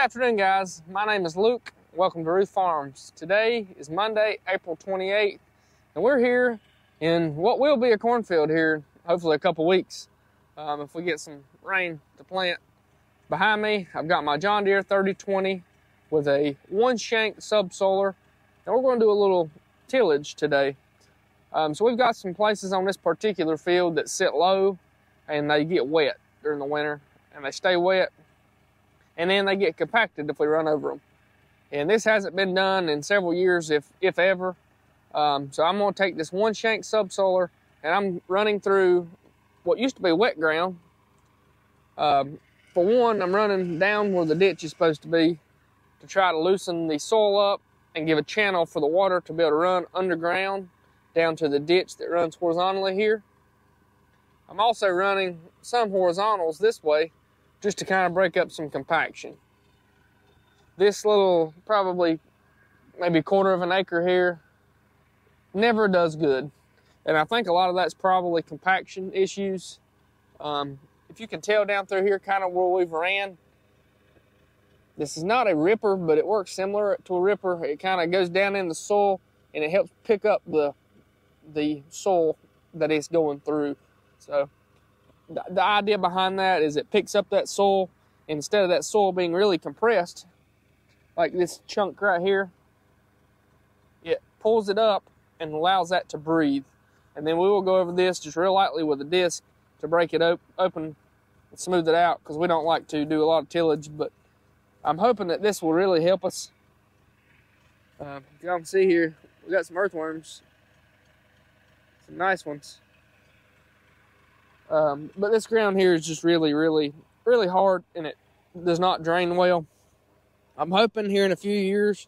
afternoon, guys. My name is Luke. Welcome to Ruth Farms. Today is Monday, April 28th, and we're here in what will be a cornfield here, hopefully a couple weeks, if we get some rain to plant. Behind me, I've got my John Deere 3020 with a one-shank subsolar, and we're going to do a little tillage today. So we've got some places on this particular field that sit low, and they get wet during the winter, and they stay wet, and then they get compacted if we run over them. And this hasn't been done in several years, if ever. So I'm going to take this one shank subsolar, and I'm running through what used to be wet ground. For one, I'm running down where the ditch is supposed to be to try to loosen the soil up and give a channel for the water to be able to run underground down to the ditch that runs horizontally here. I'm also running some horizontals this way just to kind of break up some compaction. This little, probably maybe quarter of an acre here, never does good. And I think a lot of that's probably compaction issues. If you can tell down through here kind of where we've ran, this is not a ripper, but it works similar to a ripper. It kind of goes down in the soil and it helps pick up the soil that it's going through. So the idea behind that is it picks up that soil, and instead of that soil being really compressed, like this chunk right here, it pulls it up and allows that to breathe. And then we will go over this just real lightly with a disc to break it open and smooth it out, because we don't like to do a lot of tillage, but I'm hoping that this will really help us. If y'all can see here, we got some earthworms, some nice ones. But this ground here is just really hard, and it does not drain well. I'm hoping here in a few years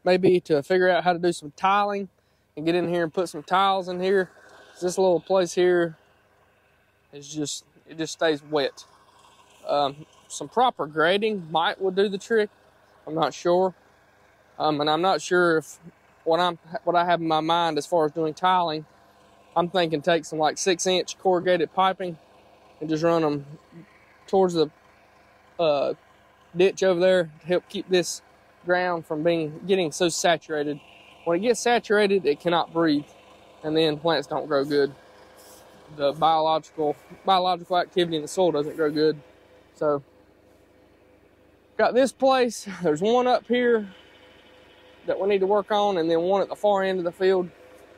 maybe to figure out how to do some tiling and get in here and put some tiles in here. This little place here is just stays wet. Some proper grading would do the trick. I'm not sure. And I'm not sure if what I have in my mind as far as doing tiling, I'm thinking take some like 6-inch corrugated piping and just run them towards the ditch over there to help keep this ground from getting so saturated. When it gets saturated, it cannot breathe, and then plants don't grow good. The biological activity in the soil doesn't grow good. So got this place. There's one up here that we need to work on, and then one at the far end of the field.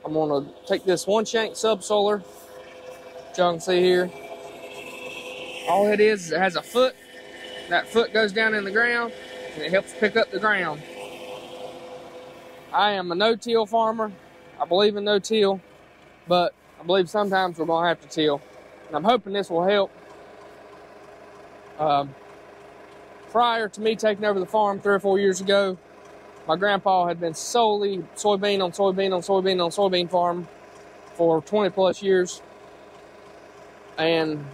I'm going to take this one shank subsolar, which y'all can see here. All it is it has a foot. That foot goes down in the ground, and it helps pick up the ground. I am a no-till farmer. I believe in no-till, but I believe sometimes we're going to have to till. And I'm hoping this will help. Prior to me taking over the farm 3 or 4 years ago, my grandpa had been solely soybean farm for 20 plus years. And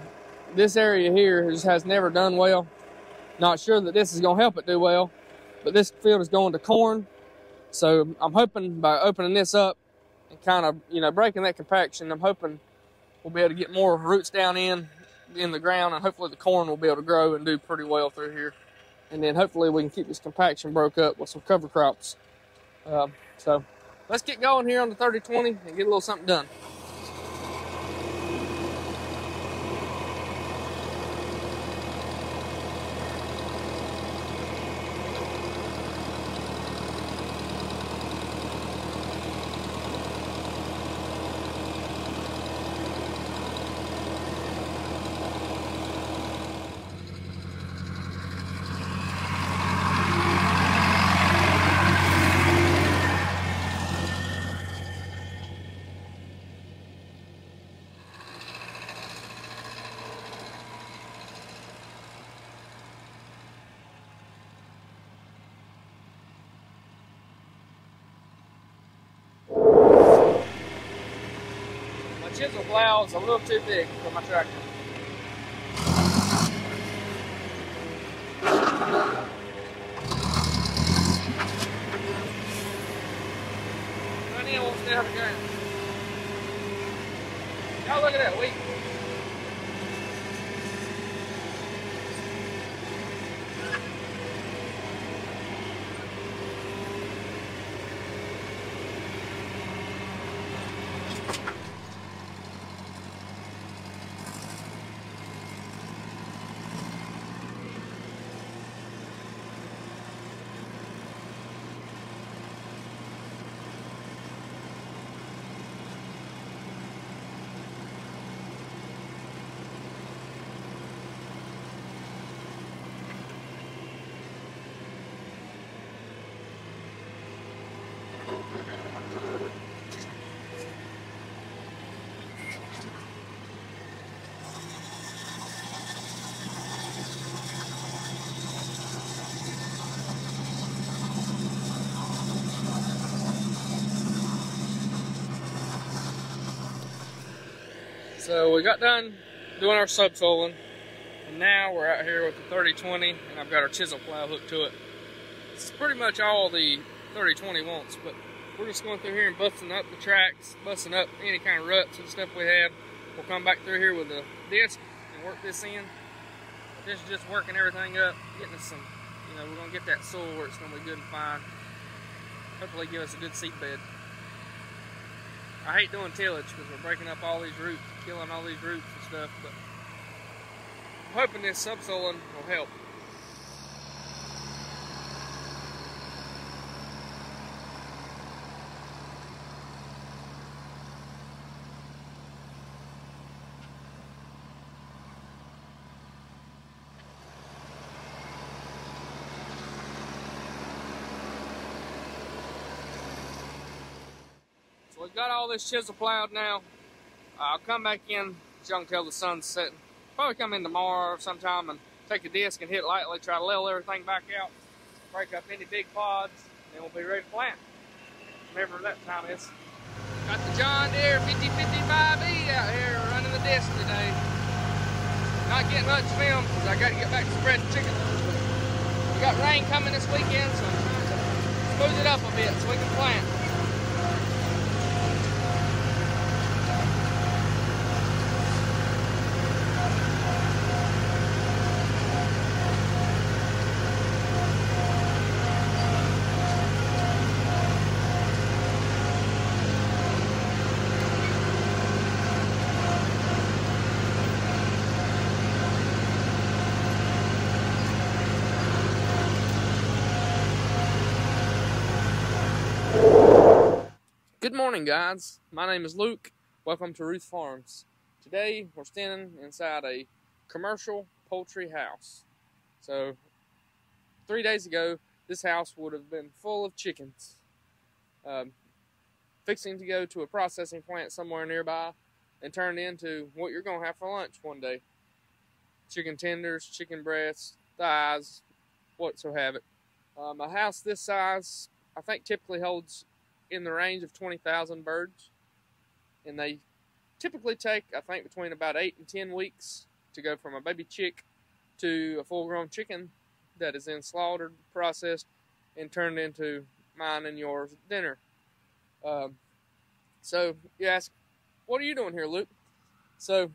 this area here just has never done well. Not sure that this is going to help it do well, but this field is going to corn. So I'm hoping by opening this up and kind of, breaking that compaction, I'm hoping we'll be able to get more roots down in the ground, and hopefully the corn will be able to grow and do pretty well through here. And then hopefully we can keep this compaction broke up with some cover crops. So let's get going here on the 3020 and get a little something done. Chisel plow is a little too big for my tractor. Run in, won't stay on the ground. Y'all look at that wheat. So we got done doing our subsoiling, and now we're out here with the 3020, and I've got our chisel plow hooked to it. It's pretty much all the 3020 wants, but we're just going through here and busting up the tracks, busting up any kind of ruts and stuff we have. We'll come back through here with a disc and work this in. This is just working everything up, getting us some, we're going to get that soil where it's going to be good and fine. Hopefully give us a good seed bed. I hate doing tillage because we're breaking up all these roots, killing all these roots and stuff, but I'm hoping this subsoiling will help. So we've got all this chisel plowed now. I'll come back in, as y'all can tell the sun's setting. Probably come in tomorrow or sometime and take a disc and hit lightly, try to level everything back out, break up any big pods, and we'll be ready to plant. Whenever that time is. Got the John Deere 5055E out here running the disc today. Not getting much film because I got to get back to spreading chickens. We got rain coming this weekend, so I'm trying to smooth it up a bit so we can plant. Good morning, guys. My name is Luke. Welcome to Ruth Farms. Today we're standing inside a commercial poultry house. So 3 days ago this house would have been full of chickens, fixing to go to a processing plant somewhere nearby and turn into what you're going to have for lunch one day. Chicken tenders, chicken breasts, thighs, whatsoever. A house this size I think typically holds in the range of 20,000 birds, and they typically take, I think, between about 8 and 10 weeks to go from a baby chick to a full-grown chicken that is then slaughtered, processed, and turned into mine and yours dinner. So you ask, what are you doing here, Luke? So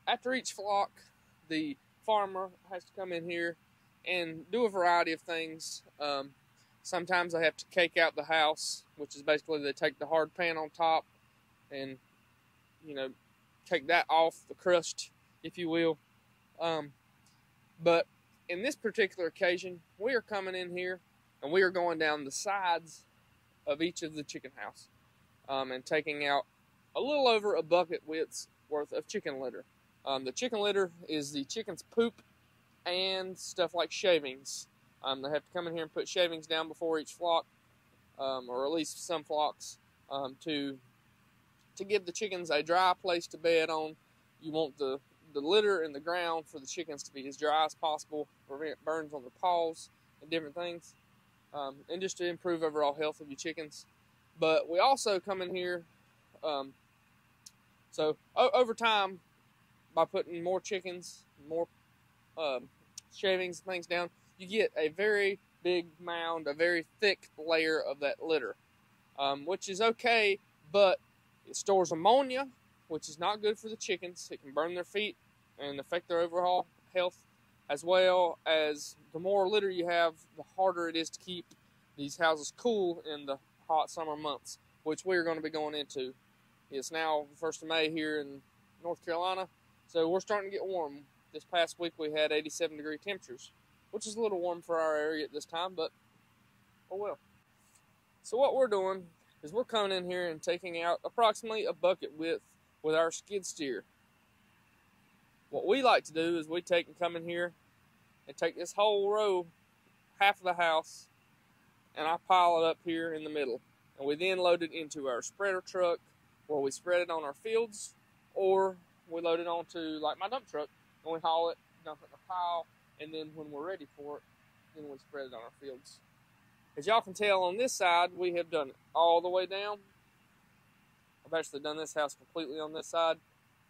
after each flock, the farmer has to come in here and do a variety of things. Sometimes I have to cake out the house, which is basically they take the hard pan on top and, take that off, the crust, if you will. But in this particular occasion, we are coming in here and we are going down the sides of each of the chicken house and taking out a little over a bucket width's worth of chicken litter. The chicken litter is the chicken's poop and stuff like shavings. They have to come in here and put shavings down before each flock, or at least some flocks, to give the chickens a dry place to bed on. You want the litter in the ground for the chickens to be as dry as possible, prevent burns on their paws and different things, and just to improve overall health of your chickens. But we also come in here, so over time, by putting more chickens, more shavings, things down, you get a very big mound, a very thick layer of that litter, which is okay, but it stores ammonia, which is not good for the chickens. It can burn their feet and affect their overall health, as well as the more litter you have, the harder it is to keep these houses cool in the hot summer months, which we're going to be going into. It's now the 1st of May here in North Carolina, so we're starting to get warm. This past week we had 87-degree temperatures, which is a little warm for our area at this time, but oh well. So what we're doing is we're coming in here and taking out approximately a bucket width with our skid steer. What we like to do is we take and come in here and take this whole row, half of the house, and I pile it up here in the middle. And we then load it into our spreader truck, where we spread it on our fields, or we load it onto like my dump truck, and we haul it, dump it in a pile, and then when we're ready for it, then we spread it on our fields. As y'all can tell on this side, we have done it all the way down. I've actually done this house completely on this side.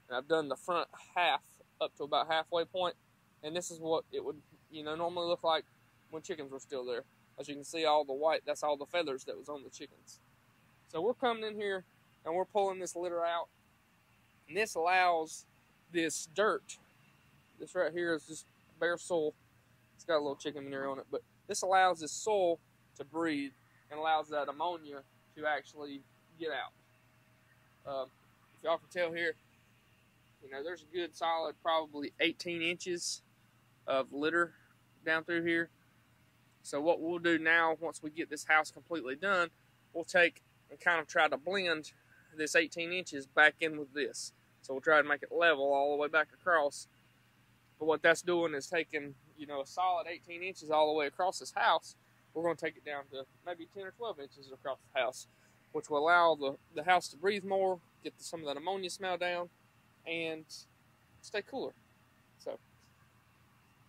And I've done the front half up to about halfway point, and this is what it would, normally look like when chickens were still there. As you can see, all the white, that's all the feathers that was on the chickens. So we're coming in here and we're pulling this litter out, and this allows this dirt, this right here is just bare soil. It's got a little chicken manure on it, but this allows this soil to breathe and allows that ammonia to actually get out. If y'all can tell here, there's a good solid probably 18 inches of litter down through here. So what we'll do now, once we get this house completely done, we'll take and kind of try to blend this 18 inches back in with this. So we'll try to make it level all the way back across. But what that's doing is taking, a solid 18 inches all the way across this house. We're going to take it down to maybe 10 or 12 inches across the house, which will allow the house to breathe more, get some of that ammonia smell down, and stay cooler. So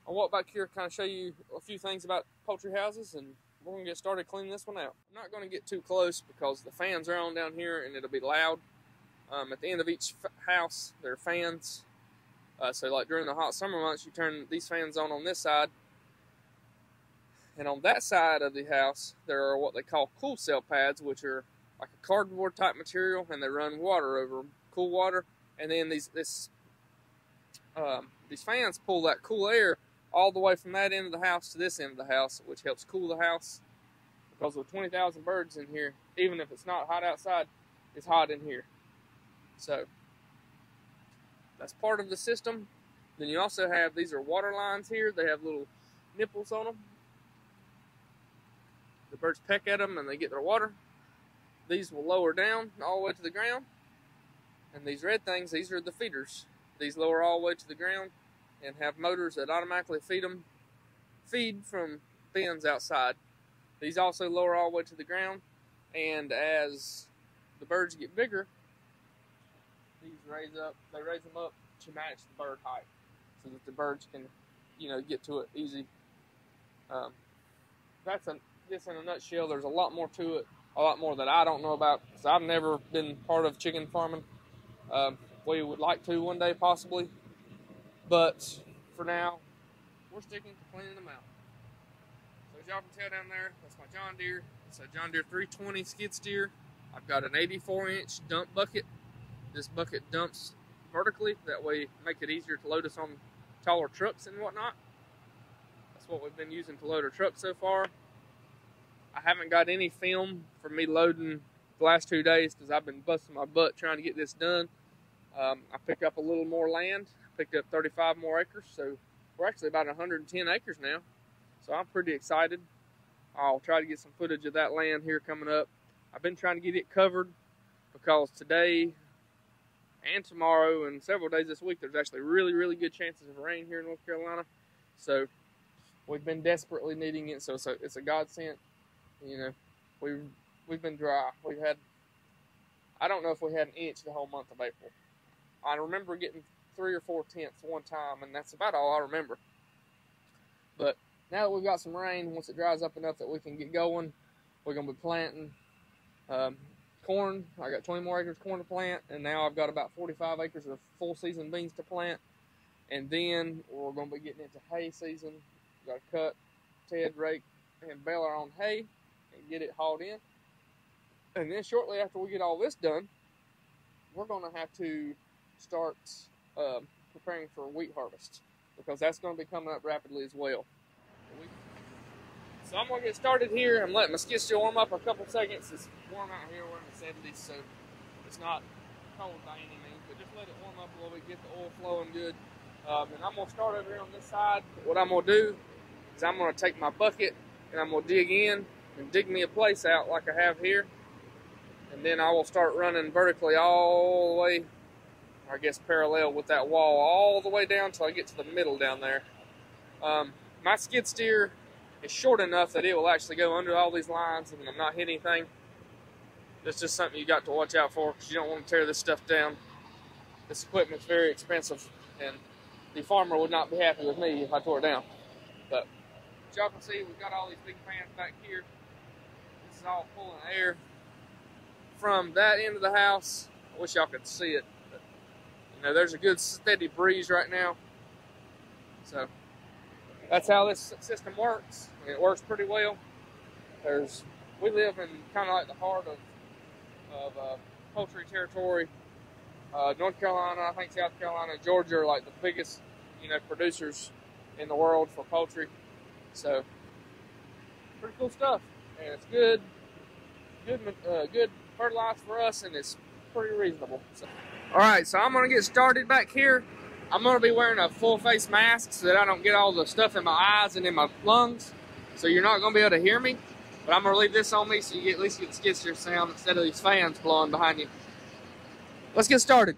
I'll walk back here, kind of show you a few things about poultry houses, and we're going to get started cleaning this one out. I'm not going to get too close because the fans are on down here and it'll be loud. At the end of each house, there are fans. So like during the hot summer months, you turn these fans on this side. And on that side of the house, there are what they call cool cell pads, which are like a cardboard type material, and they run water over them, cool water. And then these fans pull that cool air all the way from that end of the house to this end of the house, which helps cool the house. Because with 20,000 birds in here, even if it's not hot outside, it's hot in here. So that's part of the system. Then you also have, these are water lines here. They have little nipples on them. The birds peck at them and they get their water. These will lower down all the way to the ground. And these red things, these are the feeders. These lower all the way to the ground and have motors that automatically feed from bins outside. These also lower all the way to the ground, and as the birds get bigger, they raise them up to match the bird height, so that the birds can, get to it easy. This in a nutshell. There's a lot more to it, a lot more that I don't know about, because I've never been part of chicken farming. We would like to one day possibly, but for now, we're sticking to cleaning them out. So as y'all can tell down there, that's my John Deere. It's a John Deere 320 skid steer. I've got an 84-inch dump bucket. This bucket dumps vertically, that way make it easier to load us on taller trucks and whatnot. That's what we've been using to load our truck so far. I haven't got any film for me loading the last 2 days because I've been busting my butt trying to get this done. I picked up a little more land, picked up 35 more acres, so we're actually about 110 acres now. So I'm pretty excited. I'll try to get some footage of that land here coming up. I've been trying to get it covered because today and tomorrow and several days this week, there's actually really, really good chances of rain here in North Carolina. So we've been desperately needing it, so it's a godsend. We've been dry. I don't know if we had an inch the whole month of April. I remember getting 3 or 4 tenths one time, and that's about all I remember. But now that we've got some rain, once it dries up enough that we can get going, we're going to be planting corn. I got 20 more acres of corn to plant, and now I've got about 45 acres of full season beans to plant. And then we're going to be getting into hay season. We've got to cut, ted, rake, and bale our own hay and get it hauled in. And then shortly after we get all this done, we're going to have to start preparing for wheat harvest, because that's going to be coming up rapidly as well. So I'm going to get started here. I'm letting my skid steer warm up a couple seconds. It's warm out here. We're in the 70s, so it's not cold by any means, but just let it warm up a little bit, get the oil flowing good. And I'm going to start over here on this side. What I'm going to do is I'm going to take my bucket and I'm going to dig in and dig me a place out like I have here. And then I will start running vertically all the way, I guess parallel with that wall, all the way down till I get to the middle down there. My skid steer is short enough that it will actually go under all these lines and I'm not hitting anything. That's just something you got to watch out for, because you don't want to tear this stuff down. This equipment's very expensive, and the farmer would not be happy with me if I tore it down. But as y'all can see, we've got all these big fans back here. This is all pulling air from that end of the house. I wish y'all could see it, but know, there's a good steady breeze right now. So that's how this system works. I mean, it works pretty well. We live in kind of like the heart of poultry territory. North Carolina, I think South Carolina, Georgia are like the biggest, you know, producers in the world for poultry. So pretty cool stuff, and it's good fertilizer for us, and it's pretty reasonable. So, all right, so I'm gonna get started back here. I'm gonna be wearing a full face mask so that I don't get all the stuff in my eyes and in my lungs. So you're not gonna be able to hear me, but I'm gonna leave this on me so you at least get the skid steer sound instead of these fans blowing behind you. Let's get started.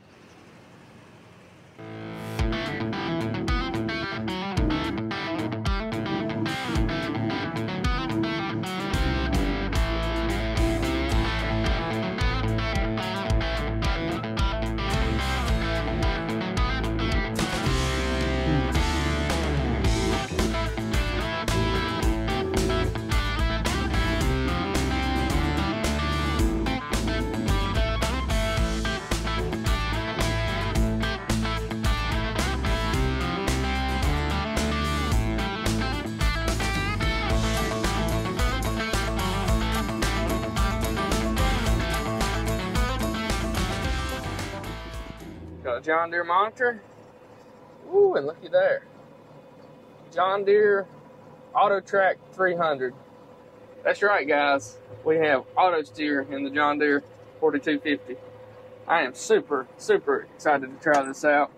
Got a John Deere monitor. Ooh, and looky there. John Deere Auto Track 300. That's right, guys. We have auto steer in the John Deere 4250. I am super, super excited to try this out.